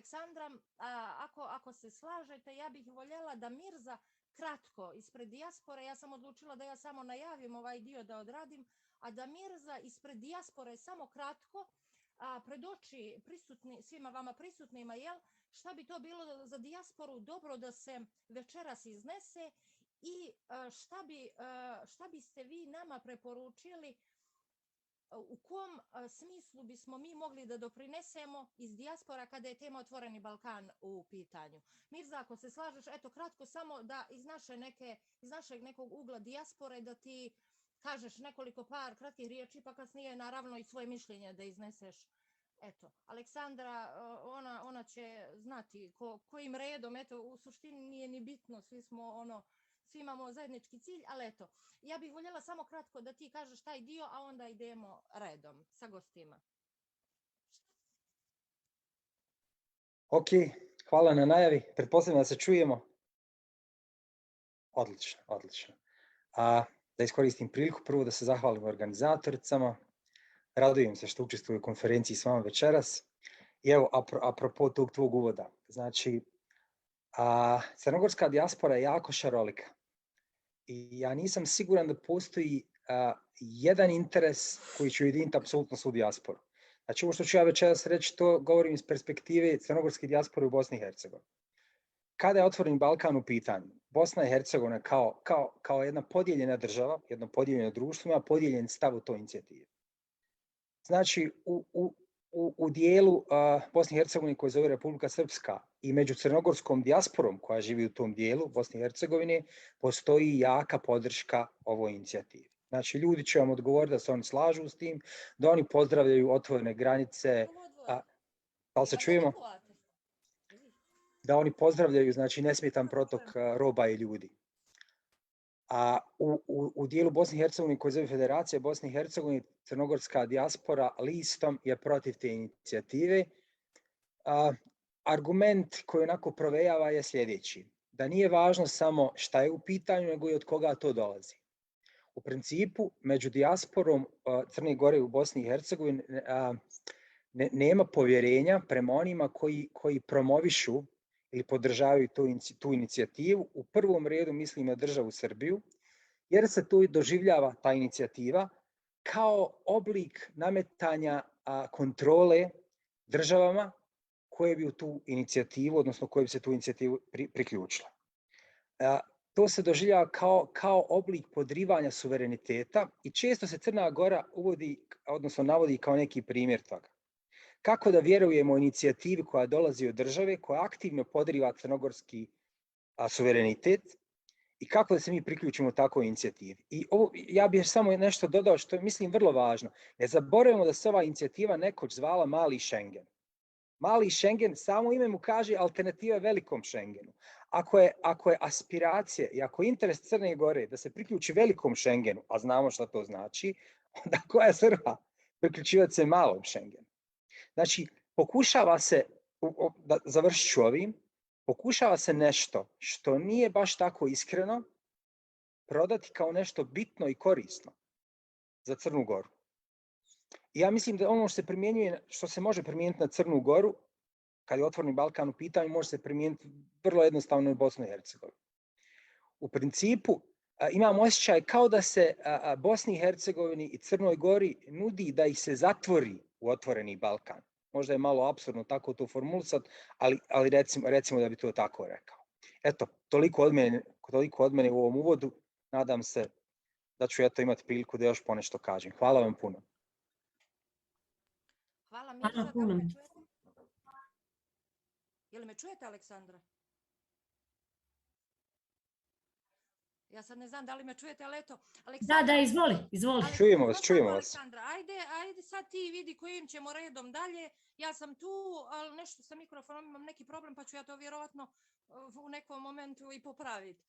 Aleksandra, ako se slažete, ja bih voljela da Mirza kratko ispred dijaspore, ja sam odlučila da ja samo najavim ovaj dio da odradim, a da Mirza ispred dijaspore samo kratko predoči svima vama prisutnima, šta bi to bilo za dijasporu dobro da se večeras iznese i šta biste vi nama preporučili, u kom smislu bismo mi mogli da doprinesemo iz dijaspora kada je tema Otvoreni Balkan u pitanju. Mirza, ako se slažeš, eto kratko samo da iz našeg nekog ugla dijaspore da ti kažeš nekoliko kratkih riječi, pa kasnije naravno i svoje mišljenje da izneseš. Eto, Aleksandra, ona će znati kojim redom, eto, u suštini nije ni bitno, svi imamo zajednički cilj, ali eto, ja bih voljela samo kratko da ti kažeš taj dio, a onda idemo redom sa gostima. Ok, hvala na najavi, pretpostavljam da se čujemo. Odlično. Da iskoristim priliku, prvo da se zahvalim organizatoricama, radujem se što učestvuju u konferenciji s vama večeras. I evo, apropo tog tvog uvoda, znači, crnogorska dijaspora je jako šarolika i ja nisam siguran da postoji jedan interes koji će ujediniti apsolutno svu dijasporu. Znači, ovo što ću ja večeras reći, to govorim iz perspektive crnogorske dijaspore u Bosni i Hercegovini. Kada je Otvoreni Balkan u pitanju, Bosna i Hercegovina kao jedna podijeljena država, jedno podijeljeno društvo, ima podijeljen stav u toj inicijativi. Znači, u dijelu Bosne i Hercegovine koji zove Republika Srpska i među crnogorskom dijasporom koja živi u tom dijelu Bosne i Hercegovine postoji jaka podrška ovoj inicijativi. Znači, ljudi će vam odgovoriti da se oni slažu s tim, da oni pozdravljaju otvorene granice. Da li se čujemo? Da oni pozdravljaju, znači, nesmetan protok roba i ljudi. A u dijelu Bosne i Hercegovine koji zove Federacija Bosne i Hercegovine, crnogorska dijaspora listom je protiv te inicijative. Argument koji onako provejava je sljedeći, da nije važno samo šta je u pitanju, nego i od koga to dolazi. U principu, među dijasporom Crne Gore u Bosni i Hercegovini nema povjerenja prema onima koji promovišu ili podržavaju tu inicijativu. U prvom redu mislim na državu Srbiju, jer se tu doživljava ta inicijativa kao oblik nametanja kontrole državama koje bi u tu inicijativu, odnosno koje bi se tu inicijativu priključila. To se doživljava kao oblik podrivanja suvereniteta i često se Crna Gora navodi kao neki primjer toga. Kako da vjerujemo inicijativi koja dolazi od države, koja aktivno podriva crnogorski suverenitet i kako da se mi priključimo takvoj inicijativi. I ja bih samo nešto dodao što mislim vrlo važno. Ne zaboravimo da se ova inicijativa nekoć zvala Mali Schengen. Mali Schengen, samo ime mu kaže alternativa velikom Schengenu. Ako je aspiracija i ako je interes Crne Gore da se priključi velikom Schengenu, a znamo šta to znači, onda koja je svrha priključivati se malom Schengenu? Znači, pokušava se, završit ću ovim, pokušava se nešto što nije baš tako iskreno prodati kao nešto bitno i korisno za Crnu Goru. I ja mislim da ono što se može primijeniti na Crnu Goru, kad je Otvoreni Balkan u pitanju, može se primijeniti vrlo jednostavno u Bosnu i Hercegovini. U principu, imam osjećaj kao da se Bosni i Hercegovini i Crnoj Gori nudi da ih se zatvori u Otvoreni Balkan. Možda je malo apsurdno tako to formulisati, ali recimo da bi to tako rekao. Eto, toliko od mene u ovom uvodu. Nadam se da ću imati priliku da još ponešto kažem. Hvala vam puno. Hvala Mirza, da li me čujete? Je li me čujete, Aleksandra? Ja sad ne znam da li me čujete, ali eto, Aleksandra... Da, izvoli. Čujemo vas. Aleksandra, ajde sad ti vidi kojim ćemo redom dalje. Ja sam tu, ali nešto sa mikrofonom imam neki problem, pa ću ja to vjerovatno u nekom momentu i popraviti.